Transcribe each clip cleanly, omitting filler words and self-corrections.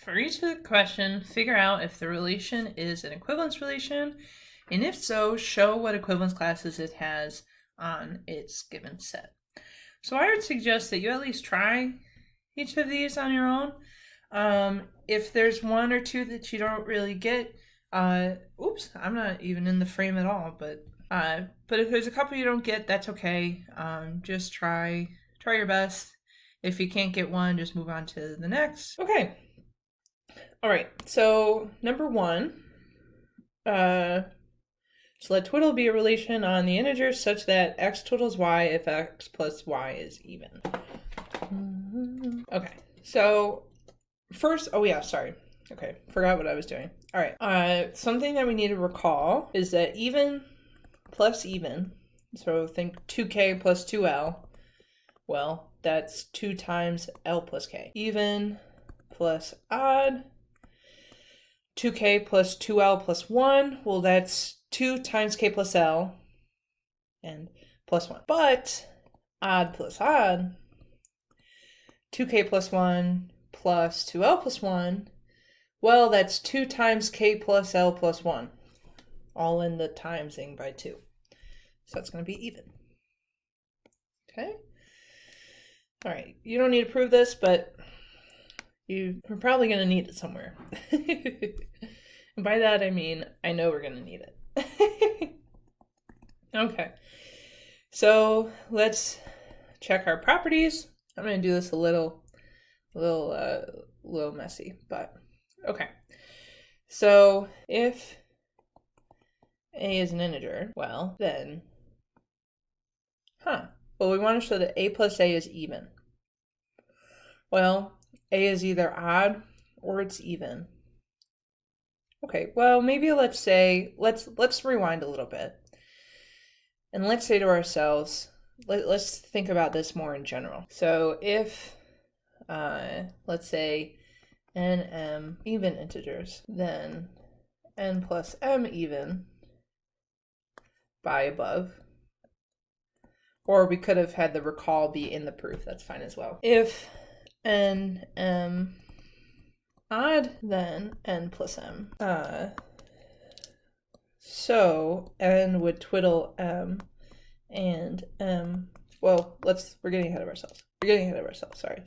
For each question, figure out if the relation is an equivalence relation, and if so, show what equivalence classes it has on its given set. So I would suggest that you at least try each of these on your own. If there's one or two that you don't really get, oops, I'm not even in the frame at all, but if there's a couple you don't get, that's okay. Just try your best. If you can't get one, just move on to the next. Okay. All right, so number one, so let twiddle be a relation on the integers such that x twiddles y if x plus y is even. Okay, so first, oh yeah, sorry. Okay, forgot what I was doing. All right, something that we need to recall is that even plus even, so think 2k plus 2l, well, that's 2 times l plus k. Even plus odd, 2k plus 2l plus 1, well, that's 2 times k plus l and plus 1. But odd plus odd, 2k plus 1 plus 2l plus 1, well, that's 2 times k plus l plus 1, all in the timesing by 2. So that's going to be even. Okay? All right, you don't need to prove this, but you're probably going to need it somewhere. And by that, I mean, I know we're going to need it. Okay, so let's check our properties. I'm going to do this a little messy, but okay. So if a is an integer, well, then, well, we want to show that a plus a is even. Well, a is either odd or it's even. Okay, well, maybe let's say, let's rewind a little bit. And let's say to ourselves, let's think about this more in general. So if, let's say, n, m even integers, then n plus m even by above. Or we could have had the recall be in the proof, that's fine as well. If n, m odd, then n plus m. So n would twiddle m and m. Well, we're getting ahead of ourselves. Sorry.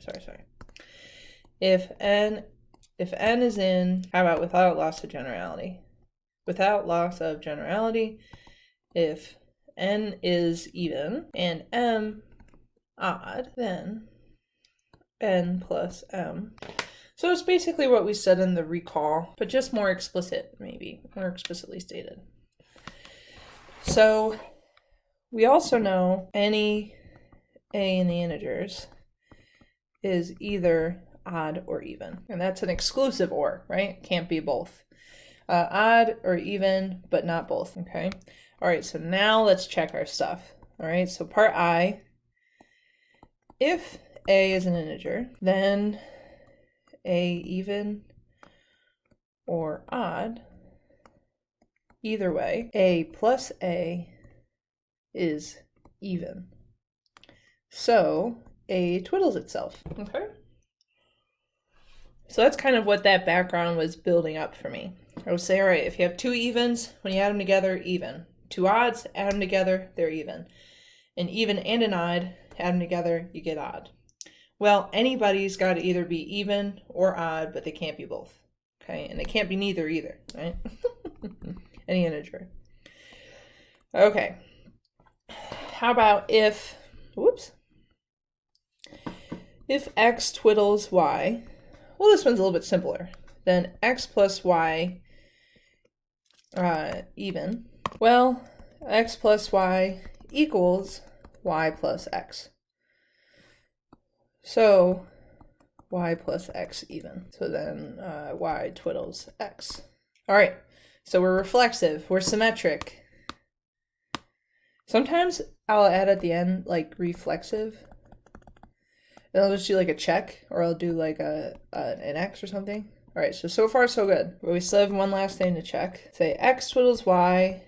If n is in, how about without loss of generality? Without loss of generality, if n is even and m odd, then n plus m. So it's basically what we said in the recall, but just more explicit, maybe, more explicitly stated. So we also know any a in the integers is either odd or even. And that's an exclusive or, right? Can't be both. Odd or even, but not both, okay? All right, so now let's check our stuff. All right, so part I, if a is an integer, then a even or odd, either way, a plus a is even. So a twiddles itself, okay? So that's kind of what that background was building up for me. I would say, all right, if you have two evens, when you add them together, even. Two odds, add them together, they're even. An even and an odd, add them together, you get odd. Well, anybody's got to either be even or odd, but they can't be both, okay? And they can't be neither either, right? Any integer. Okay. How about if, if x twiddles y, well, this one's a little bit simpler. Then x plus y even. Well, x plus y equals y plus x. So y plus x even. So then y twiddles x. All right, so we're reflexive, we're symmetric. Sometimes I'll add at the end like reflexive. And I'll just do like a check, or I'll do like an x or something. All right, so far so good. But we still have one last thing to check. Say x twiddles y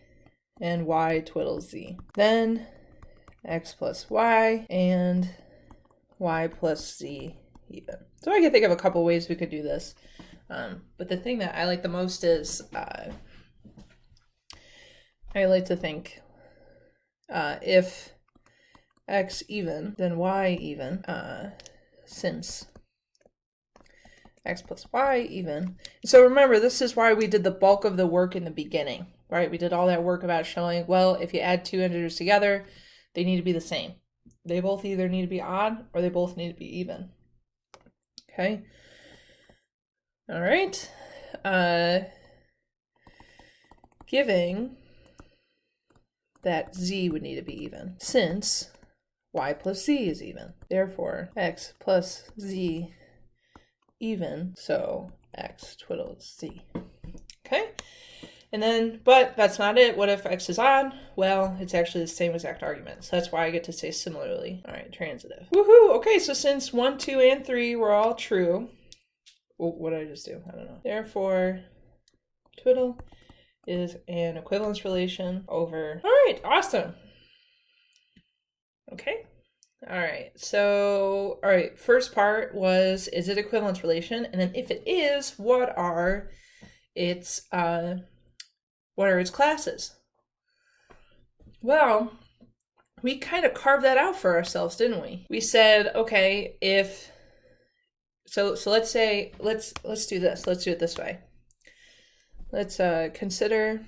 and y twiddles z. Then x plus y and y plus z even. So I can think of a couple ways we could do this. But the thing that I like the most is I like to think if x even, then y even, since x plus y even. So remember, this is why we did the bulk of the work in the beginning, right? We did all that work about showing, well, if you add two integers together, they need to be the same. They both either need to be odd or they both need to be even. Okay. All right. Giving that z would need to be even, since y plus z is even. Therefore, x plus z even, so x twiddles z. Okay? And then, but that's not it. What if x is odd? Well, it's actually the same exact argument. So that's why I get to say similarly. All right, transitive. Woohoo! Okay, so since 1, 2, and 3 were all true, what did I just do? I don't know. Therefore, twiddle is an equivalence relation over. All right, awesome. Okay. All right, so, all right, first part was, is it equivalence relation? And then if it is, what are its classes? Well, we kind of carved that out for ourselves, didn't we? We said, okay, if, so let's say, let's do this. Let's do it this way. Let's consider,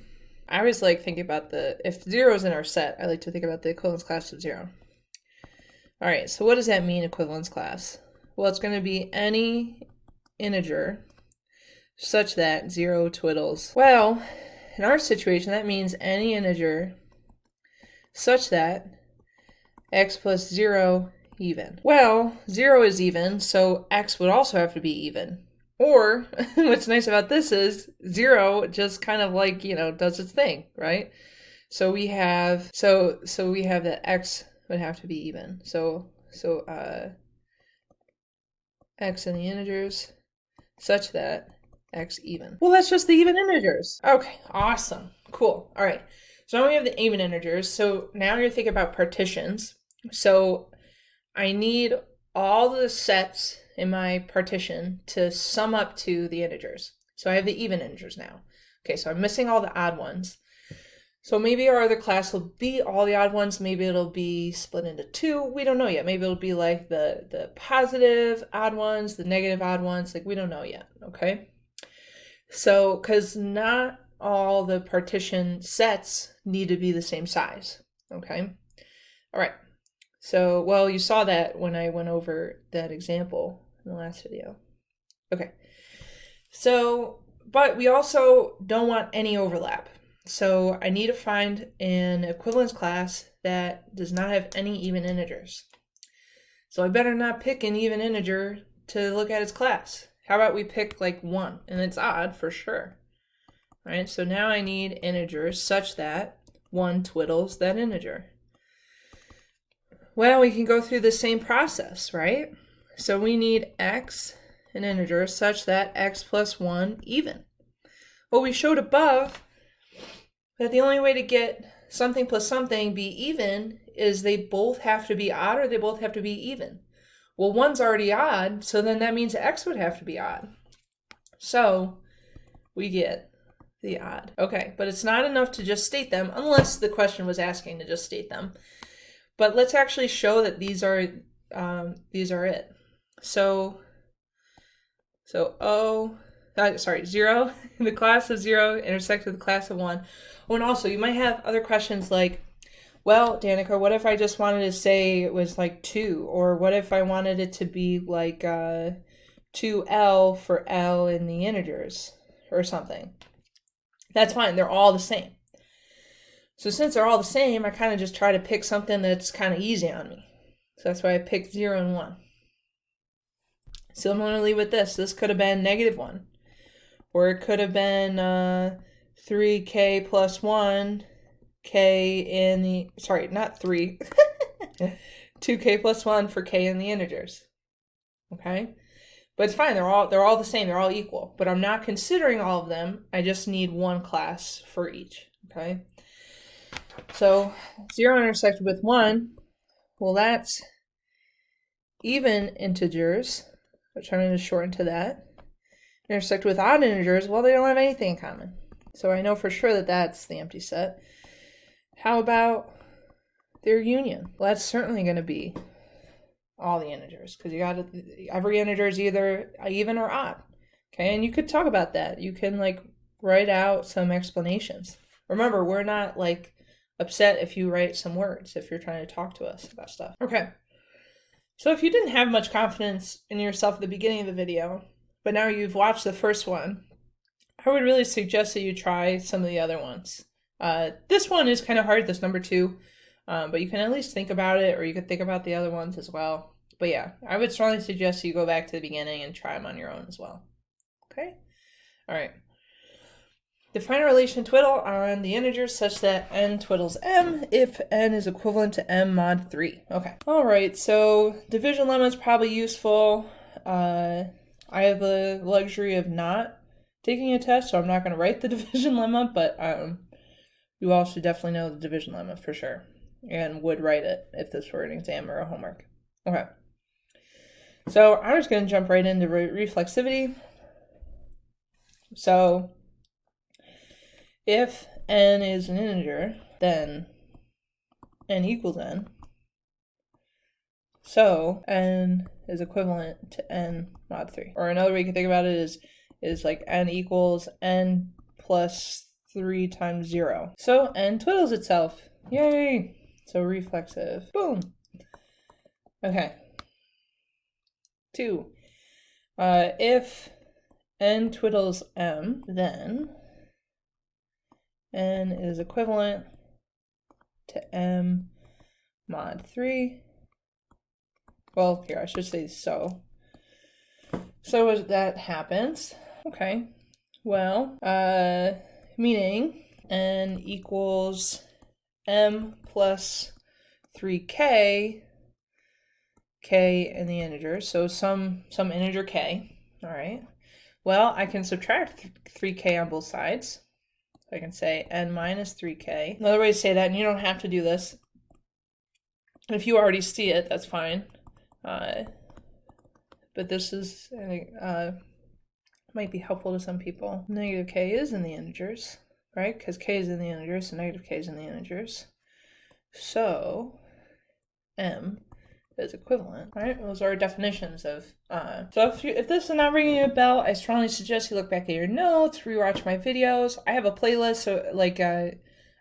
I always like thinking about if 0 is in our set, I like to think about the equivalence class of 0. All right, so what does that mean, equivalence class? Well, it's going to be any integer such that 0 twiddles. Well, in our situation, that means any integer such that x plus 0 even. Well, 0 is even, so x would also have to be even. Or, what's nice about this is 0 just kind of like, does its thing, right? So we have, we have that x would have to be even. So x in the integers such that x even. Well, that's just the even integers. Okay, awesome, cool. All right, so now we have the even integers. So now you're thinking about partitions. So I need all the sets in my partition to sum up to the integers. So I have the even integers now. Okay, so I'm missing all the odd ones. So maybe our other class will be all the odd ones. Maybe it'll be split into two. We don't know yet. Maybe it'll be like the positive odd ones, the negative odd ones. Like, we don't know yet, okay? So, because not all the partition sets need to be the same size, okay? All right. So, well, you saw that when I went over that example in the last video. Okay. So, but we also don't want any overlap. So I need to find an equivalence class that does not have any even integers. So I better not pick an even integer to look at its class. How about we pick like 1, and it's odd for sure. All right, so now I need integers such that 1 twiddles that integer. Well, we can go through the same process, right? So we need x, an integer, such that x plus 1 even. Well, we showed above that the only way to get something plus something be even is they both have to be odd or they both have to be even. Well, 1's already odd, so then that means x would have to be odd. So we get the odd. Okay, but it's not enough to just state them unless the question was asking to just state them. But let's actually show that these are it. So 0, the class of 0 intersects with the class of 1. Oh, and also you might have other questions like, well, Danica, what if I just wanted to say it was like 2? Or what if I wanted it to be like 2L for L in the integers or something? That's fine, they're all the same. So since they're all the same, I kind of just try to pick something that's kind of easy on me. So that's why I picked 0 and 1. Similarly with this could have been -1. Or it could have been 3k plus 1, k in the, sorry, not 3, 2k plus 1 for k in the integers. Okay? But it's fine, they're all the same, they're all equal. But I'm not considering all of them, I just need one class for each. Okay? So 0 intersected with 1, well, that's even integers, which I'm going to shorten to that. intersect with odd integers, well, they don't have anything in common. So I know for sure that that's the empty set. How about their union? Well, that's certainly going to be all the integers, because you got every integer is either even or odd. Okay, and you could talk about that. You can like write out some explanations. Remember, we're not like upset if you write some words, if you're trying to talk to us about stuff. Okay, so if you didn't have much confidence in yourself at the beginning of the video, but now you've watched the first one, I would really suggest that you try some of the other ones. This one is kind of hard, this number 2, but you can at least think about it, or you could think about the other ones as well. But yeah, I would strongly suggest you go back to the beginning and try them on your own as well. Okay? All right. Define a relation twiddle on the integers such that n twiddles m if n is equivalent to m mod 3. Okay. All right, so division lemma is probably useful. I have the luxury of not taking a test, so I'm not going to write the division lemma, but you all should definitely know the division lemma for sure, and would write it if this were an exam or a homework. Okay. So I'm just going to jump right into reflexivity. So if n is an integer, then n equals n. So n is equivalent to n mod 3. Or another way you can think about it is like n equals n plus 3 times 0. So n twiddles itself. Yay! So reflexive. Boom! Okay. 2. If n twiddles m, then n is equivalent to m mod 3. Well, here, I should say so. So as that happens, okay, well, meaning n equals m plus 3k, k in the integer, so some integer k, all right. Well, I can subtract 3k on both sides. So I can say n minus 3k. Another way to say that, and you don't have to do this. If you already see it, that's fine. But this is, might be helpful to some people. Negative k is in the integers, right? Because k is in the integers, so negative k is in the integers. So m is equivalent, right? Those are definitions of, so if this is not ringing a bell, I strongly suggest you look back at your notes, rewatch my videos. I have a playlist, so like, I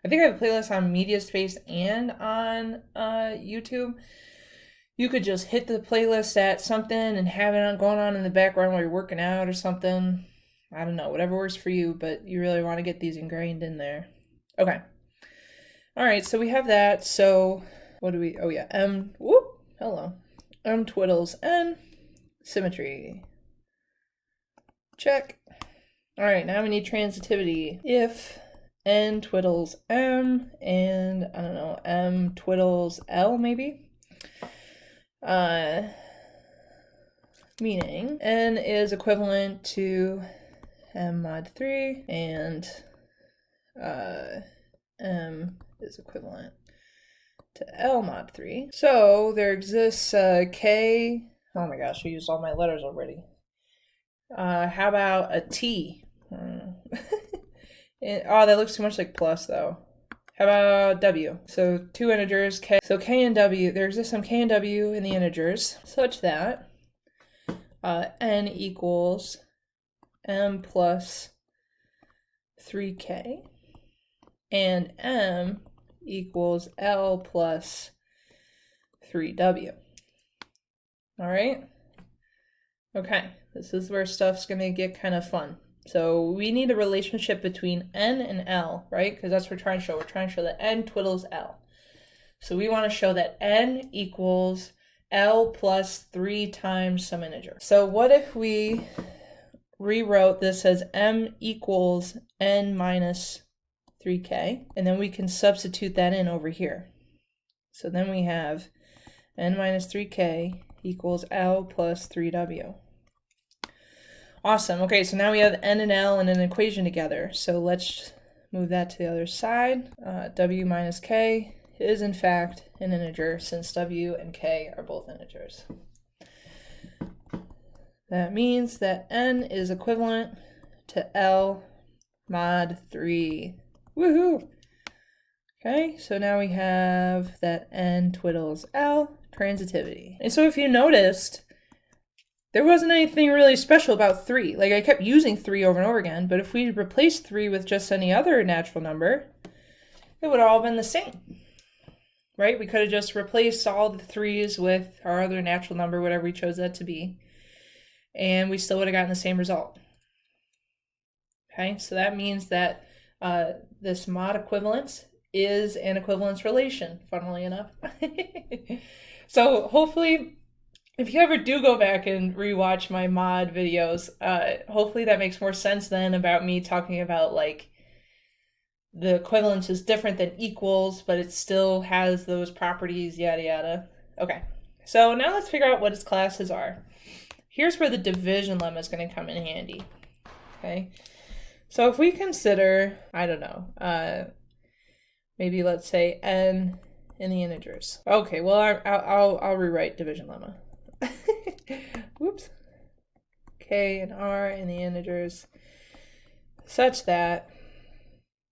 think I have a playlist on MediaSpace and on YouTube. You could just hit the playlist at something and have it going on in the background while you're working out or something. I don't know, whatever works for you, but you really want to get these ingrained in there. Okay. All right, so we have that. So what do we, oh yeah, m, whoop, hello. M twiddles n, symmetry. Check. All right, now we need transitivity. If n twiddles m and, I don't know, m twiddles l maybe? Meaning n is equivalent to m mod 3 and m is equivalent to L mod 3. So there exists K. Oh my gosh, I used all my letters already. How about a T? Oh, that looks too much like plus though. How about W? So 2 integers, K. So K and W, there exists some K and W in the integers such that N equals M plus 3K and M equals L plus 3W. All right? Okay, this is where stuff's gonna get kind of fun. So we need a relationship between N and L, right? Because that's what we're trying to show. We're trying to show that N twiddles L. So we want to show that N equals L plus 3 times some integer. So what if we rewrote this as M equals N minus 3K, and then we can substitute that in over here. So then we have N minus 3K equals L plus 3W. Awesome. Okay, so now we have N and L in an equation together. So let's move that to the other side. W minus K is in fact an integer since W and K are both integers. That means that n is equivalent to L mod 3. Woohoo! Okay, so now we have that n twiddles L, transitivity. And so if you noticed, there wasn't anything really special about 3. Like, I kept using 3 over and over again, but if we replaced 3 with just any other natural number, it would have all been the same, right? We could have just replaced all the 3's with our other natural number, whatever we chose that to be, and we still would have gotten the same result. Okay, so that means that this mod equivalence is an equivalence relation, funnily enough. So hopefully, if you ever do go back and rewatch my mod videos, hopefully that makes more sense then about me talking about like the equivalence is different than equals, but it still has those properties, yada yada. Okay, so now let's figure out what its classes are. Here's where the division lemma is going to come in handy. Okay, so if we consider, I don't know, maybe let's say n in the integers. Okay, well I'll rewrite division lemma. Whoops. K and R in the integers such that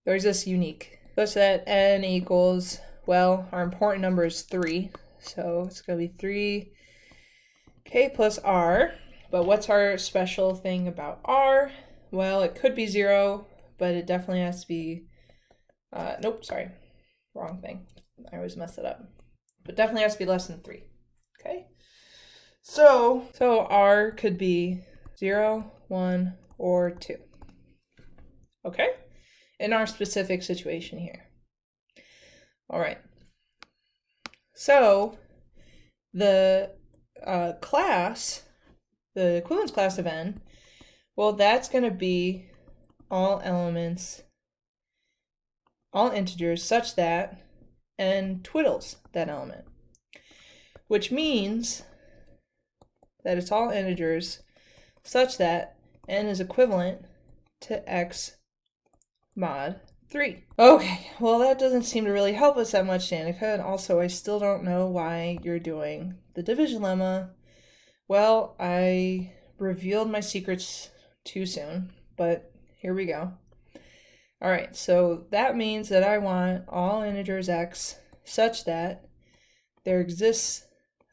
there's this unique, such that n equals, well, our important number is 3, so it's going to be 3k plus r. But what's our special thing about r? Well, it could be 0, but it definitely has to be, nope, sorry, wrong thing. I always mess it up. But definitely has to be less than 3, okay? So r could be 0, 1, or 2, okay? In our specific situation here. All right. So the class, the equivalence class of n, well, that's going to be all elements, all integers such that n twiddles that element, which means that it's all integers such that n is equivalent to x mod 3. Okay, well that doesn't seem to really help us that much, Danica, and also I still don't know why you're doing the division lemma. Well, I revealed my secrets too soon, but here we go. Alright, so that means that I want all integers x such that there exists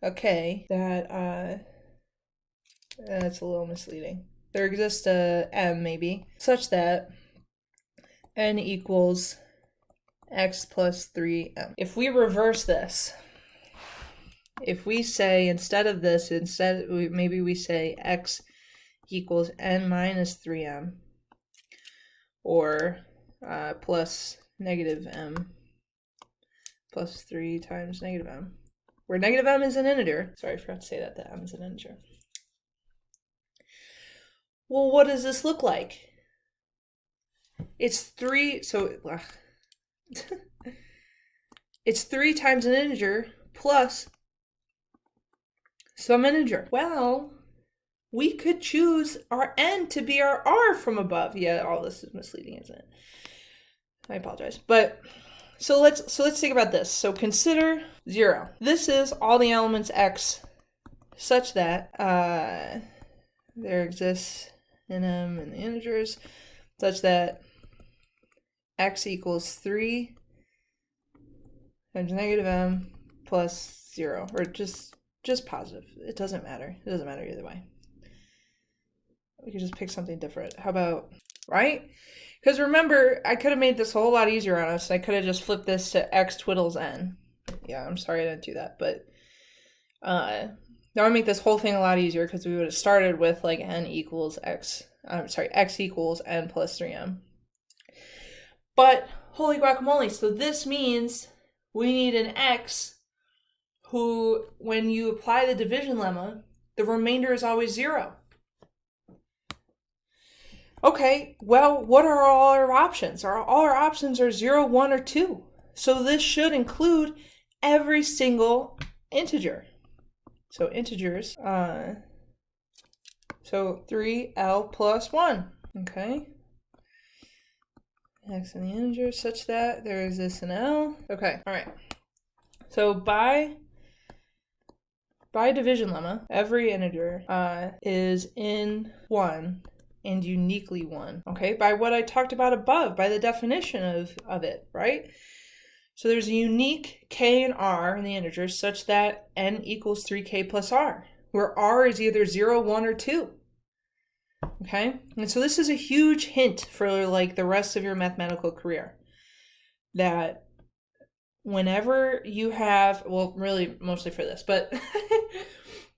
a k that, that's a little misleading. There exists a m, maybe, such that n equals x plus 3m. If we reverse this, if we say instead of this, maybe we say x equals n minus 3m, or plus negative m plus 3 times negative m, where negative m is an integer. Sorry, I forgot to say that m is an integer. Well, what does this look like? It's 3, so it's 3 times an integer plus some integer. Well, we could choose our n to be our r from above. Yeah, all this is misleading, isn't it? I apologize. But so let's think about this. So consider 0. This is all the elements x such that there exists an m in the integers such that x equals 3 times negative m plus 0, or just positive. It doesn't matter. It doesn't matter either way. We could just pick something different. How about, right? Because remember, I could have made this a whole lot easier on us. I could have just flipped this to x twiddles n. Yeah, I'm sorry I didn't do that, but that would make this whole thing a lot easier because we would have started with like n equals x. X equals n plus 3m. But holy guacamole! So this means we need an x who, when you apply the division lemma, the remainder is always 0. Okay, well, what are all our options? All our options are 0, 1, or 2. So this should include every single integer. So integers, so 3l plus 1, okay? X in the integers such that there exists an L. Okay, all right. So by by division lemma, every integer is in 1 and uniquely 1, okay? By what I talked about above, by the definition of it, right? So there's a unique k and r in the integers such that n equals 3k plus r, where r is either 0, 1, or 2. Okay? And so this is a huge hint for like the rest of your mathematical career. That whenever you have, well, really mostly for this, but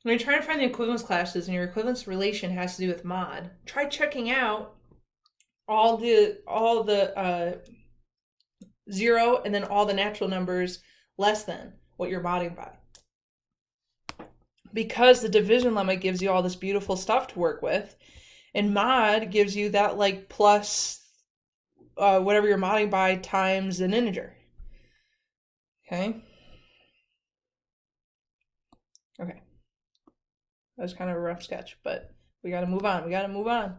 when you're trying to find the equivalence classes and your equivalence relation has to do with mod, try checking out all the 0 and then all the natural numbers less than what you're modding by. Because the division lemma gives you all this beautiful stuff to work with, and mod gives you that like plus whatever you're modding by times an integer. Okay. Okay. That was kind of a rough sketch, but we got to move on.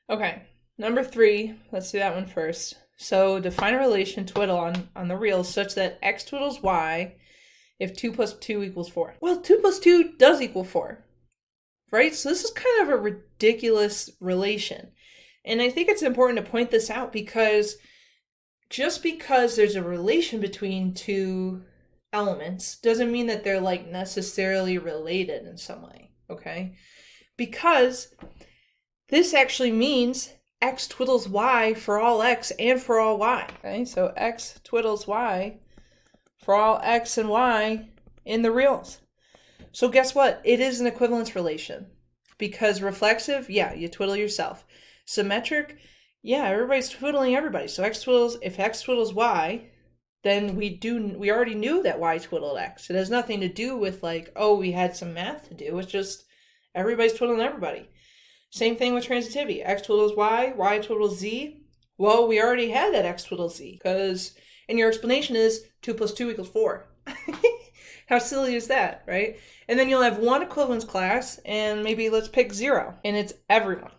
Okay. Number 3, let's do that one first. So define a relation twiddle on the reals such that x twiddles y if 2 plus 2 equals 4. Well, 2 plus 2 does equal 4, right? So this is kind of a ridiculous relation. And I think it's important to point this out because just because there's a relation between two elements doesn't mean that they're like necessarily related in some way, okay? Because this actually means x twiddles y for all x and for all y, okay? So x twiddles y for all x and y in the reals. So guess what? It is an equivalence relation because reflexive, yeah, you twiddle yourself. Symmetric, yeah, everybody's twiddling everybody. So if x twiddles y, then we already knew that y twiddled x. It has nothing to do with like, oh, we had some math to do. It's just everybody's twiddling everybody. Same thing with transitivity. X twiddles y twiddles z. Well, we already had that x twiddles z because, and your explanation is 2 plus 2 equals 4. How silly is that, right? And then you'll have one equivalence class and maybe let's pick 0 and it's everyone.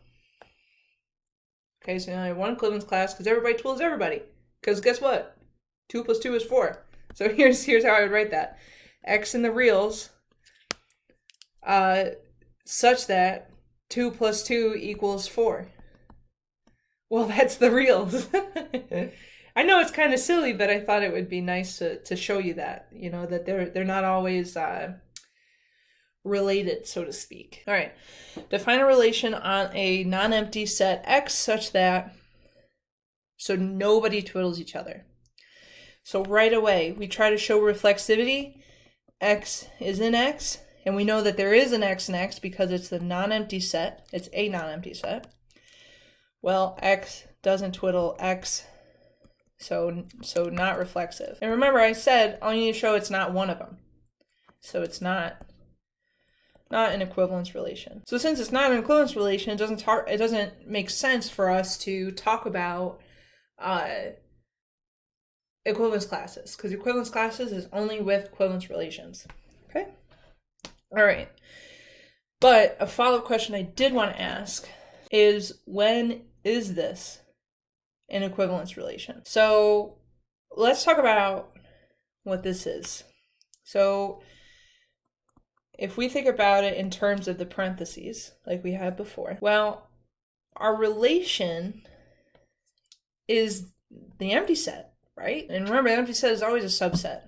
Okay, so now I have one equivalence class because everybody twiddles everybody. Because guess what? 2 plus 2 is 4. So here's how I would write that. X in the reals such that 2 plus 2 equals 4. Well, that's the reals. I know it's kind of silly, but I thought it would be nice to show you that, you know, that they're not always related, so to speak. All right, define a relation on a non-empty set X such that so nobody twiddles each other. So right away, we try to show reflexivity. X is in X, and we know that there is an X in X because it's the non-empty set. It's a non-empty set. Well, X doesn't twiddle X, so not reflexive. And remember, I said all you need to show it's not one of them. So it's not an equivalence relation. So since it's not an equivalence relation, it doesn't make sense for us to talk about equivalence classes because equivalence classes is only with equivalence relations. Okay? All right. But a follow-up question I did want to ask is, when is this an equivalence relation? So let's talk about what this is. So if we think about it in terms of the parentheses, like we had before, well, our relation is the empty set, right? And remember, the empty set is always a subset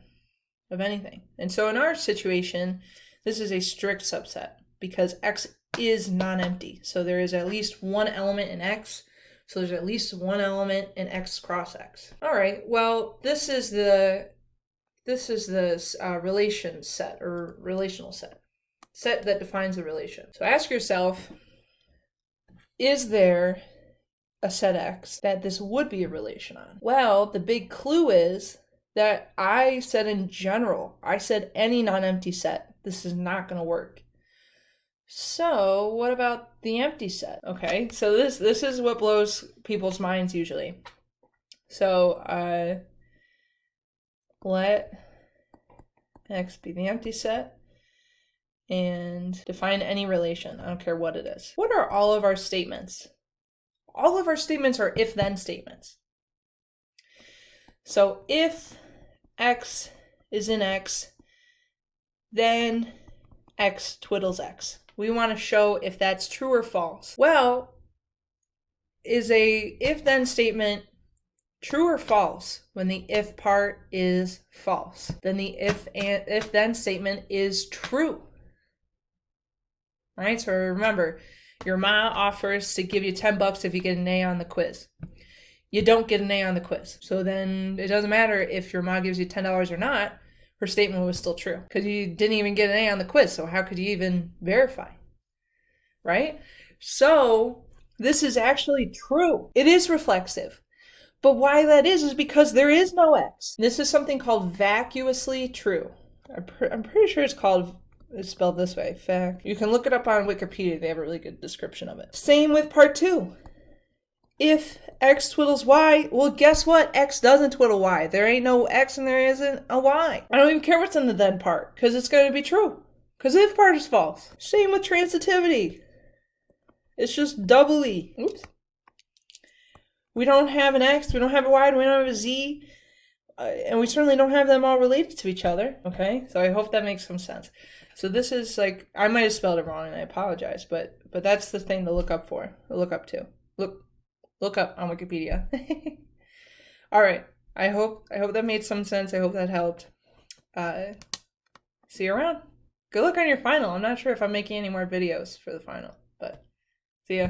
of anything. And so in our situation, this is a strict subset because X is non-empty. So there is at least one element in X. So there's at least one element in X cross X. All right, well, this is the relation set or relational set that defines the relation. So ask yourself, is there a set X that this would be a relation on? Well, the big clue is that I said in general, I said any non-empty set, this is not going to work. So what about the empty set? Okay, so this is what blows people's minds usually. So let X be the empty set and define any relation. I don't care what it is. What are all of our statements? All of our statements are if-then statements. So if X is in X, then X twiddles X. We want to show if that's true or false. Well, is a if-then statement true or false when the if part is false? Then the if-then statement is true. Right? So remember, your ma offers to give you $10 if you get an A on the quiz. You don't get an A on the quiz. So then it doesn't matter if your ma gives you $10 or not, her statement was still true because you didn't even get an A on the quiz. So how could you even verify? Right? So this is actually true. It is reflexive. But why that is because there is no X. This is something called vacuously true. I'm pretty sure it's spelled this way. Fact. You can look it up on Wikipedia. They have a really good description of it. Same with part 2. If X twiddles Y, well, guess what? X doesn't twiddle Y. There ain't no X and there isn't a Y. I don't even care what's in the then part because it's going to be true. Because the if part is false. Same with transitivity. It's just doubly. Oops. We don't have an X, we don't have a Y, we don't have a Z, and we certainly don't have them all related to each other, okay? So I hope that makes some sense. So this is like, I might have spelled it wrong and I apologize, but that's the thing to look up to. Look up on Wikipedia. All right, I hope that made some sense. I hope that helped. See you around. Good luck on your final. I'm not sure if I'm making any more videos for the final, but see ya.